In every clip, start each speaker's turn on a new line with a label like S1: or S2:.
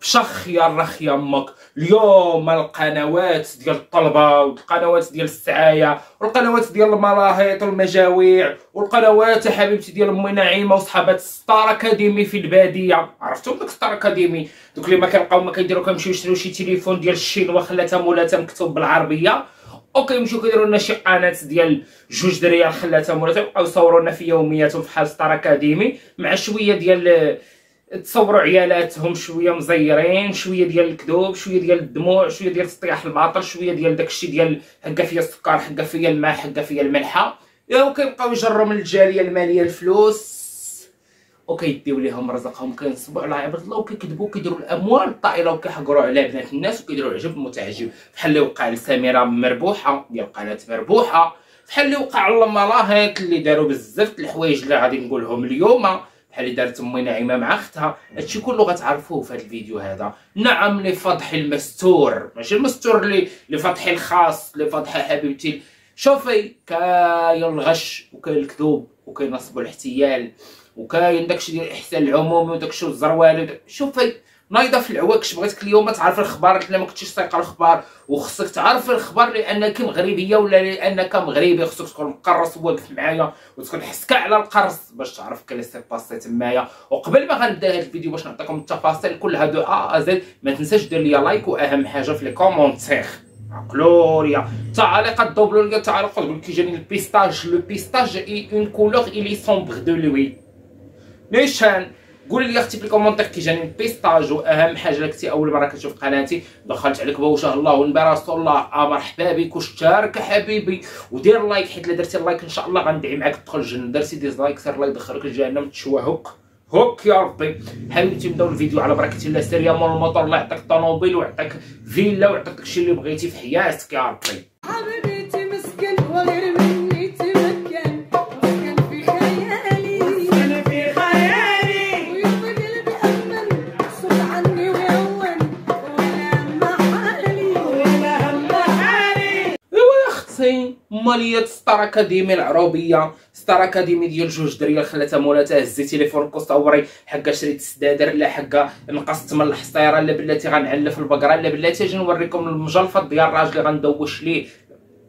S1: فشخ يا رخ يمك. اليوم القنوات ديال الطلبه والقنوات ديال السعايه والقنوات ديال المراهيط والمجاويع والقنوات حبيبتي ديال امي نعيمه وصحابات ستار اكاديمي في الباديه. عرفتوا داك ستار اكاديمي دوك اللي ما كيلقاو ما كيديروا كيمشيو يشريو شي تليفون ديال الشينوا خلاتها مولاتها مكتوب بالعربيه، وكيمشيو كيديروا لنا شي قناه ديال 2 ريال خلاتها مولاتها، وبقاو يصوروا لنا في يومياتهم بحال ستار اكاديمي مع شويه ديال تصوروا عيالاتهم شويه مزيرين، شويه ديال الكذوب، شويه ديال الدموع، شويه ديال تطيح الباطل، شويه ديال داكشي ديال حكا فيا السكر حكا فيا الماء حكا فيا الملحه، وكيبقاو يجروا من الجاليه الماليه الفلوس وكيديو ليهم رزقهم، كينصبوا على عباد الله وكيكذبوا كيديروا الاموال الطائله وكيحقروا على بنات الناس وكيديروا العجب المتعجب، بحال اللي وقع لسميره مربوحه ديال قناه مربوحه، بحال اللي وقع للمراهق اللي داروا بزاف د الحوايج اللي غادي نقولهم اليوم، بحال اللي دارت امي نعيمه مع اختها. هادشي كله غتعرفوه في هذا الفيديو هذا. نعم لفضح المستور، ماشي المستور اللي لفضح الخاص، لفضح حبيبتي. شوفي كاين الغش وكاين الكذوب وكاين نصب الاحتيال وكاين داكشي ديال الاحسان العمومي وداكشي الزروالي. شوفي نايضه في العواكش، بغيتك اليوم تعرفي الاخبار الا ما كنتيش سايقه الاخبار، وخصك تعرفي الاخبار لانك مغربيه ولا لانك مغربي. خصك تكون مقرص واقف معايا وتكون حسكا على القرص باش تعرف كلي سي باسي تمايا. وقبل ما غنبدا هذا الفيديو باش نعطيكم التفاصيل كلها دو ا زد، ما تنساش دير لي لايك، واهم حاجه في لي كومونتير عقلوا ليا تعاليق دوبلوا لي تعاليق تقول كيجاني البيستاج. لو بيستاج اي اون كولور الي سومبر دو لوي. نيشان قول لي اختي في الكومونتير كيجاني البيستاج. واهم حاجه كنتي اول مره كتشوف قناتي دخلت عليك بوجه الله ونبي رسول الله، مرحبا بك واشترك حبيبي ودير لايك، حيت الا درتي اللايك ان شاء الله غندعي معاك تدخل الجنه. درتي ديزلايك سير الله يدخلك الجهنم تشوى هوك يا ربي. حبيبتي نبداو الفيديو على بركه الله. سير يا مول الموطور، الله يعطيك طوموبيل ويعطيك فيلا ويعطيك داكشي اللي بغيتي في حياتك يا ربي.
S2: حبيبتي مسكن وغير مني تمكن وسكن في خيالي، وسكن في خيالي، ويبقى قلبي أمن صوت عني ويهون ولا هم حالي ولا هم حالي.
S1: ايوا يا اختي ماليه ستار اكاديمي العروبيه، ستار اكاديمي ديال 2 ريال خلاتها مولاتها. هزي تليفونك وصوري حكا شريت السدادر، لا حكا نقصت من الحصيره، لا بلاتي غنعلف البقره، لا بلاتي اجي نوريكم المجلفط ديال الراجل اللي غندوش ليه.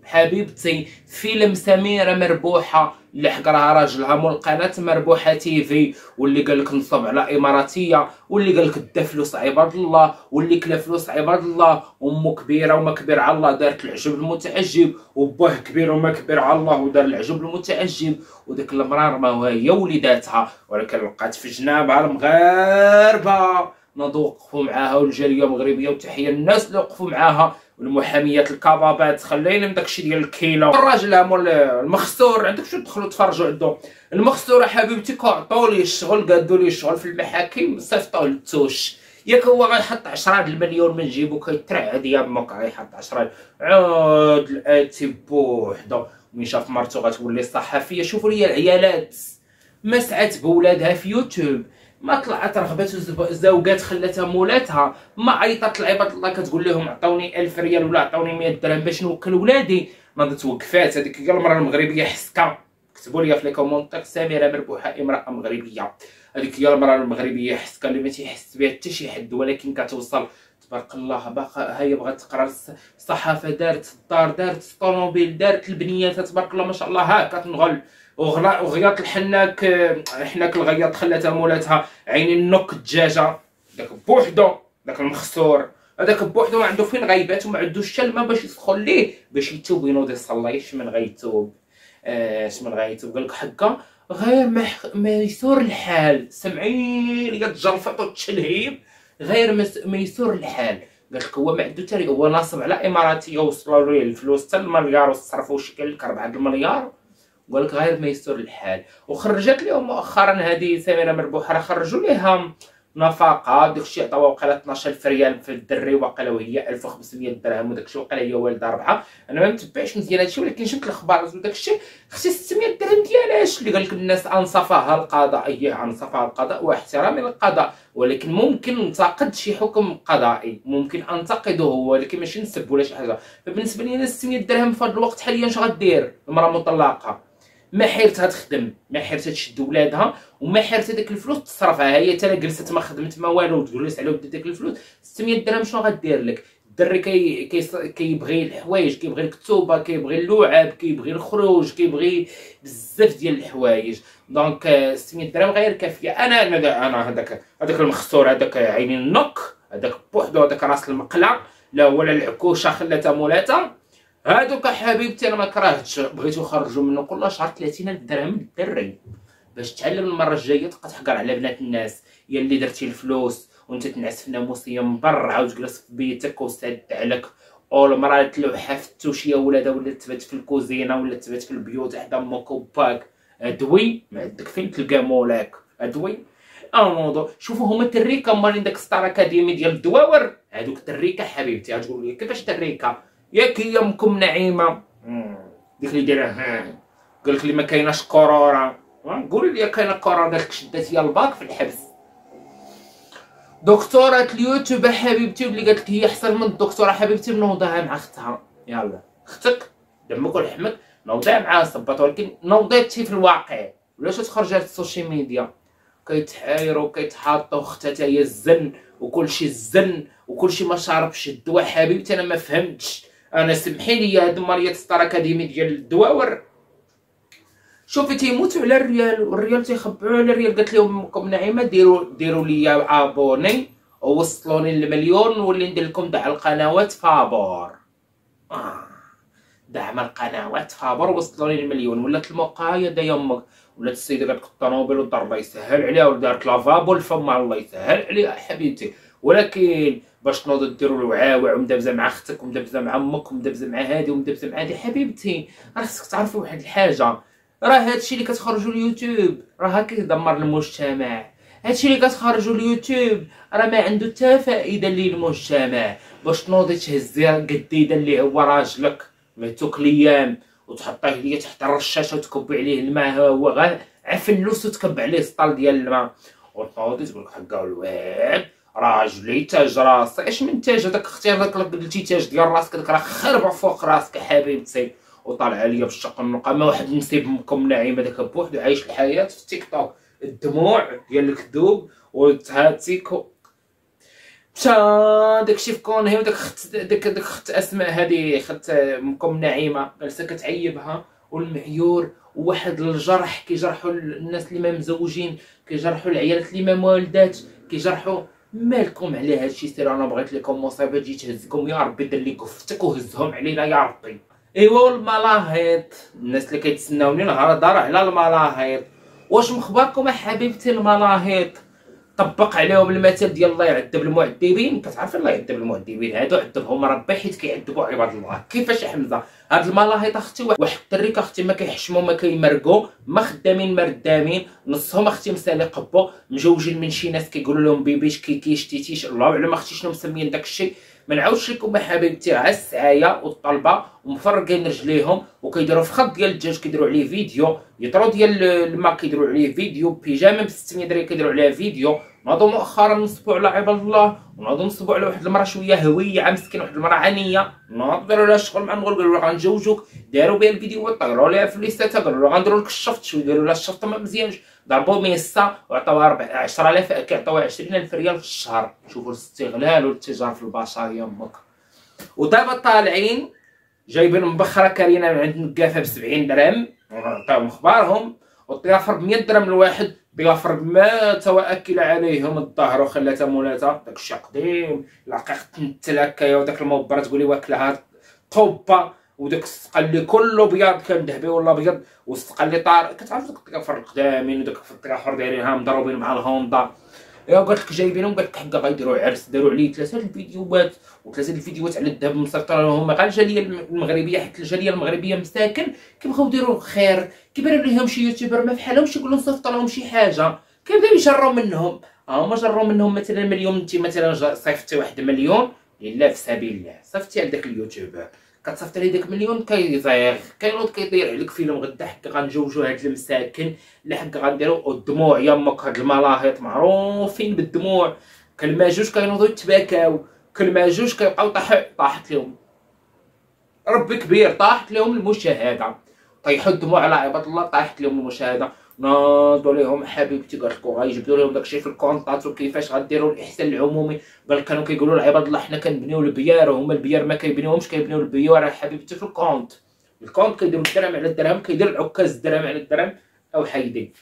S1: حبيبتي فيلم سميره مربوحه اللي حقرها راجلها مول قناه مربوحه تيفي، واللي قال لك نصب على اماراتيه، واللي قال لك دا فلوس عباد الله، واللي كلا فلوس عباد الله. امه كبيره وما كبير على الله دارت العجب المتعجب، وباه كبير وما كبير على الله ودار العجب المتعجب. وديك المرار ما هي وليداتها، ولكن لقات في جنابها المغاربه ناضوا وقفوا معاها، والجاليه المغربيه وتحيه الناس اللي وقفوا معاها، والمحاميات الكبابات. خلينا من داكشي ديال الكيلو. الراجل مول المخسور عندك شو تدخلوا تفرجوا عنده. المخسور حبيبتي كعطوا ليه الشغل، قادوا ليه الشغل في المحاكم، صيفطوه للتوش. ياك هو غيحط 10 المليون من جيبو كيترعد يا امك، غيحط 10 عاد الاتي بوحدو. من شاف مرتو غتولي صحفيه. شوفوا لي العيالات مسعت بولادها في يوتيوب، ما طلعت رغبات الزوجات خلاتها مولاتها، ما عيطت لعباد الله كتقول لهم عطوني 1000 ريال ولا عطوني 100 درهم باش نوكل ولادي. ناضت وقفات. هذيك هي المراه المغربيه حسكه. كتبوا لي في لي كومونتير سميره مربوحه امراه مغربيه. هذيك هي المراه المغربيه حسكه اللي ما تيحس بها حتى شي حد، ولكن كتوصل تبارك الله. باقا هي بغات تقرا الصحافه، دارت الدار، دارت الطوموبيل، دارت البنيات تبارك الله ما شاء الله. ها كتنغل وغياط الحناك حناك الغياط خلاتها مولاتها عيني النوك الدجاجه. داك بوحدو داك المخسور هذاك بوحدو ما عنده فين غيبات وما عندوش حتى الماء باش يدخل ليه باش يتوب ينوض يصلي. شمن غيتوب شمن غيتوب؟ قالك حكا غير ميسور الحال. سمعين يا تجلفط وتشلهيب غير ميسور الحال. قالك هو ما عنده تاري، هو ناصب على اماراتيه وصلوا ليه الفلوس حتى المليار وصرفوا شي قال لك 4 المليار، وقال لك غير ما يستر الحال. وخرجت لهم مؤخرا هذه سميره مربوحه، راه خرجوا ليها نفقه داكشي عطاوها وقيله 12000 ريال في الدري، وقيله وهي 1500 درهم وداكشي، وقيله هي والده 4. انا ما متبعش مزيان هادشي ولكن شفت الاخبار وداكشي. خصي 600 درهم ديالاش اللي قال لك الناس انصفها القضاء. اييه انصفها القضاء واحترام للقضاء، ولكن ممكن ننتقد شي حكم قضائي، ممكن انتقده هو ولكن ماشي نسب ولا شي حاجه. فبالنسبه لي 600 درهم في هذا الوقت حاليا اش غدير المراه مطلقه؟ ما حيرتها تخدم، ما حيرتها تشد ولادها، وما حيرتها داك الفلوس تصرفها. هي حتى جلست ما خدمت ما والو وتجلس على ود داك الفلوس. 600 درهم شنو غدير لك؟ الدري كيبغي الحوايج، كيبغي الكتوبه، كيبغي اللعاب، كيبغي الخروج، كيبغي بزاف ديال الحوايج. دونك 600 درهم غير كافيه. انا هذاك المخسور، هذاك عيني النق، هذاك بوحدو، هذاك راس المقله، لا ولا العكوشه خلاتها مولاتها. هادوك حبيبتي انا ما كرهتش، بغيتو يخرجوا منه كل شهر 30,000 درهم للدري باش تعلم المره الجايه تبقى تحقر على بنات الناس. يا اللي درتي الفلوس وانت تنعس في ناموسيه من برا وتجلس في بيتك وساد عليك، او المراه تلوحها في التوشيه ولادها، ولا تبات في الكوزينه، ولا تبات في البيوت حدا امك وباك. ادوي ما عندك فين تلقى مولاك، ادوي. الموضوع شوفوا هما التريكه مالين داك ستار اكاديمي ديال الدواور، هادوك التريكه حبيبتي. غتقول لي كيفاش تريكه؟ ياك هي امكم نعيمه ديك اللي دايره قالك لي ما كايناش كورونا، قولي لي كاينه كورونا داك شدات هي الباك في الحبس. دكتوره اليوتيوب حبيبتي واللي قالت لك هي احسن من الدكتوره حبيبتي، نوضها مع اختها. يلا اختك دمك ولحمك نوضيها معاها صباط، ولكن نوضيتي في الواقع. ولاش تخرج على السوشيال ميديا كيتحايروا كيتحاطوا اختها تا هي الزن وكلشي الزن وكلشي ما شاربش الدواء. حبيبتي انا ما فهمتش، انا سمحي لي هاد مريض ستار اكاديمي ديال الدواور. شوفي تيموتوا على الريال والريال تيخبعوا على الريال. قالت لهم امكم نعيمه ديروا لي ابوني ووصلوني للمليون ونولي ندير لكم دعم القنوات فابور. دعم القنوات فابور وصلوني للمليون. ولات المقايضه يمك، ولات السيده قالت الطوموبيل ودار الله يسهل عليها، ودارت لافابو الفم الله يسهل عليها حبيبتي. ولكن باش تنوضوا ديروا الوعاوع ومدابزه مع اختك ومدابزه مع امك ومدابزه مع هادي ومدابزه مع هادي، حبيبتي راه خصك تعرفي واحد الحاجه، راه هادشي اللي كتخرجوا اليوتيوب راه كيدمر المجتمع. هادشي اللي كتخرجوا اليوتيوب راه ما عنده حتى فائده للمجتمع. باش تنوضي تهزي قديده اللي هو راجلك ميتوك ليام وتحطيه ليا تحت الرشاشه وتكبي عليه الماء، هو غير عفلوس وتكب عليه سطال ديال الماء، وتنوضي تقول لك حقا الواد راجلي تاج راسي. اش من تاج هذاك اختي؟ هذاك قلتي تاج ديال راسك، هذاك راه خربع فوق راسك حبيبتي. وطالع عليا بالشق النقامه واحد نسيب امكم نعيمه داك بوحدو عايش الحياه في التيك توك، الدموع ديال الكذوب وتهاتيكو. مشى داكشي في كونهي وداك داك اخت اسماء هذه اخت امكم نعيمه جالسه كتعيبها، والمعيور وواحد الجرح كيجرحوا الناس اللي ما مزوجين، كيجرحوا العيالات اللي ما والدات، كيجرحوا. مالكم على هادشي؟ سير انا بغيت لكم مصيبه تجي تهزكم، يا ربي دير لي كفتك وهزهم علينا يا ربي. ايوا الملاهيط، الناس اللي كيتسناوني الهضره على الملاهيط، واش مخبركم حبيبتي الملاهيط؟ طبق عليهم المثل ديال الله يعذب المعذبين. كتعرفي الله يعذب المعذبين، هادو عذبهم ربي حيت كيعذبوا عباد الله. كيفاش حمزه؟ هاد الملاهيط اختي واحد التريك اختي ما كيحشموا ما كيمرقوا، ما خدامين مردامين، نصهم اختي مسالي قبو، مجوجين من شي ناس كيقولوا لهم بيبيش كيكيش تيتيش، الله اعلم اختي شنو مسميين داكشي. ما نعاودش لكم حبيبتي على السعايه والطلبه ومفرقين رجليهم وكيديروا في خط ديال الدجاج كيديروا عليه فيديو، يطرو ديال الماء كيديروا عليه فيديو، بيجامه ب 600 درهم كيديروا عليها فيديو. ناضوا مؤخرا نصبوا على عباد الله، وناضوا نصبوا على واحد المراه شويه هويه مسكين، واحد المراه عنيه، ناضوا داروا لها الشغل مع نقول قالوا لها غنجوجوك، داروا بها الفيديوهات طيروا لها في ليستها، قالوا لها غنديروا لك الشفط، شويه داروا لها الشفط ما مزيانش، ضربوا ميسا وعطاوها 10,000 كيعطيوها 20,000 ريال في الشهر. شوفوا الاستغلال والاتجار في البشر يمك. ودابا طالعين جايبين مبخره كارينا من عند نقافه ب 70 درهم عطاهم اخبارهم، والطيافر ب 100 درهم الواحد، طيافر ما تواكل عليهم الظهر وخلاتها مولاتها. داكشي قديم لقيت تنتل هكايا، وداك الموبره تقولي واكلها طوبه، وداك السقال اللي كله بياض كان ذهبي ولا ابيض، والسقال اللي طار كتعرف داك الطيافر القدامين، وداك الطيافر دايرينها مضروبين مع الهوندا. ايوا قالت لك جايبينهم، قالت لك حقا غيديروا عرس، داروا عليه 3 الفيديوهات وثلاثه الفيديوهات على الذهب مسيطر لهم غير الجاليه المغربيه، حيت الجاليه المغربيه مساكن كيبغيو يديروا الخير، كيبان لهم شي يوتيوبر ما بحالهمش يقولوا نصيفط لهم شي حاجه، كيبداو يجروا منهم. هما جروا منهم مثلا مليون، انت مثلا صيفطتي 1 مليون لله في سبيل الله، صيفطتي على داك اليوتيوبر كتصيفط عليه داك مليون كيزيغ كينوض كيطير عليك فيلم غدا حكا غنجوجو هاد المساكن اللي حكا غنديرو. والدموع يمك هاد الملاهيط معروفين بالدموع، كلمه جوج كينوضو يتباكاو، كلمه جوج كيبقاو طاحت لهم ربي كبير، طاحت لهم المشاهده. طيحوا الدموع على عباد الله، طايحت لهم المشاهده. ناضوا لهم حبيبتي قالت لكم غيجبدوا لهم داكشي في الكونطات وكيفاش غديروا الاحسان العمومي. بل كانوا كيقولوا لعباد الله حنا كنبنيو البيار وهما البيار ما كيبنيوهمش، كيبنيو البيار حبيبتي في الكونط. الكونط كيديروا الدرهم على الدرهم، كيدير العكاز الدرهم على الدرهم او حيدي.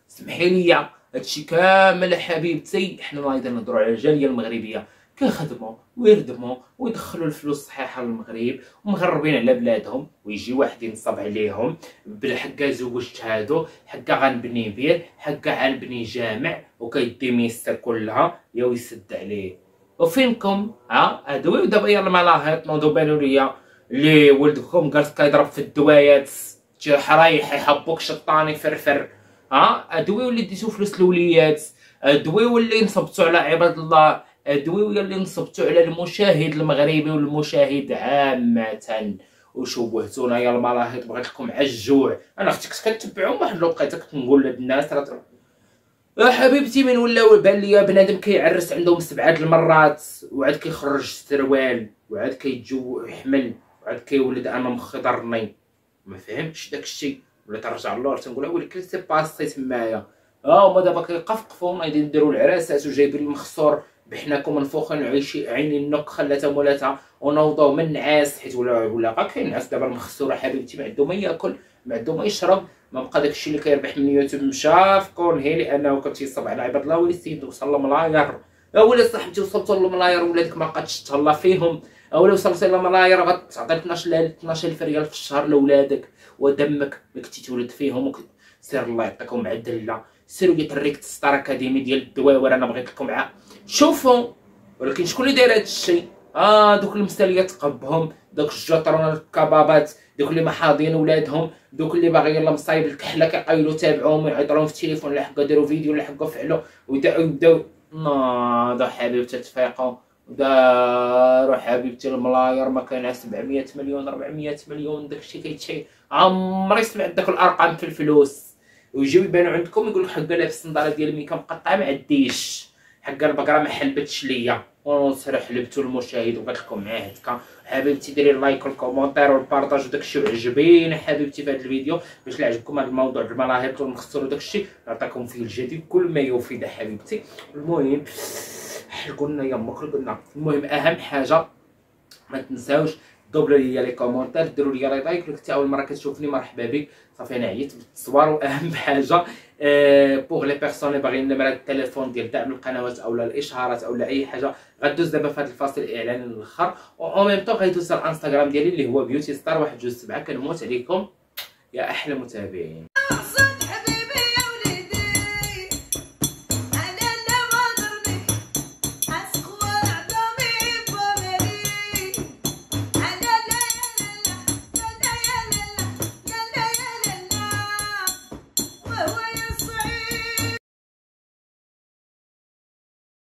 S1: سمحي لي هادشي كامل حبيبتي حنا نايضين نهضروا على الجاليه المغربيه، كيخدموا ويردموا ويدخلوا الفلوس الصحيحه للمغرب ومغربين على بلادهم، ويجي واحد ينصب عليهم بالحكا زوجت هادو، حكا غنبني بير، حكا غنبني جامع، وكيدي ميسر كلها يا ويسد عليه. وفينكم هادو دابا يلا ملاهيط نوضوا بانوا ليا اللي ولدكم جالس كيضرب في الدوايات شي حرايح يحبوك شطاني فرفر. ادوي واللي ديتو فلوس الوليات، ادوي واللي نصبتو على عباد الله، ادوي واللي نصبتو على المشاهد المغربي والمشاهد عامه، وشوهتونا يا المراهق. بغيت لكم على الجوع. انا اختك كتبعهم واحد الوقيته كنت نقول للناس راه حبيبتي من ولاو بان ليا بنادم كيعرس عندهم 7 المرات وعاد كيخرج السروال وعاد كيتجو يحمل وعاد كيولد انا مخضرني. ما فهمتش داكشي ولا ترجع للور تنقول ولكن سي باسي تمايا. هما دابا كيقفقفوا غادي نديروا العراسات وجايبين المخصور بحناكم منفوخين عيني النك خلاتها مولاتها ونوضوا من النعاس حيت ولا كاين النعاس دابا المخصوره حبيبتي ما عنده ما ياكل ما عنده ما يشرب. ما بقى داكشي اللي كيربح من اليوتيوب مشى في كونهي لانه كتيصب على عباد الله. ولي السيد وصل لملاير، ولا صاحبتي وصلتوا لملاير ولادك ما بقاتش تهلا فيهم، ولا وصلتي لملاير غتعطي 12000 ريال في الشهر لولادك ودمك ما كنتي تولد فيهم. سير الله يعطيكم عدله، سيروا يطريك ستار اكاديمي ديال الدواور. انا بغيت لكم شوفوا ولكن شكون اللي داير هادشي؟ دوك المثاليات تقبهم، دوك الجطرون الكبابات، دوك اللي ما حاضين ولادهم، دوك اللي باغيين يلا مصايب الكحله كيقايلوا تابعوهم ويعيطوا لهم في التليفون لا حقا داروا فيديو لا حقا فعلوا ويبداو ناضوا حبيبتي تفيقوا وداروا حبيبتي الملاير. ما كاين 700 مليون 400 مليون داكشي كيتشي عمري سمعت داك الارقام في الفلوس. ويجيو يبانوا عندكم يقول لك حقا لابس النضاره ديال الميكا مقطعه ما عنديش، حقا البقره ما حلبتش ليا ونصر حلبتو المشاهد. وقلت لكم هكا حبيبتي ديري اللايك والكومونتير والبارطاج وداكشي وعجبيني حبيبتي في هذا الفيديو باش اللي عجبكم هذا الموضوع المراهق والمخصر وداكشي نعطيكم فيه الجديد كل ما يفيد حبيبتي. المهم قلنا يما قلنا المهم اهم حاجه ما تنساوش دوبلوا ليا لي كومونتير، ديروا ليا لي لايك. كنت اول مره كتشوفني مرحبا بك، صافي انا عييت بالتصوير. واهم حاجه بوغ لي بيرسون اللي باغيين نمرة التليفون ديال دعم القنوات اولا الاشهارات اولا اي حاجه غدوز دابا في هذا الفاصل الاعلاني الاخر، و ميم طون غيدوز الانستغرام ديالي اللي هو بيوتي ستار 127. كنموت عليكم يا احلى متابعين.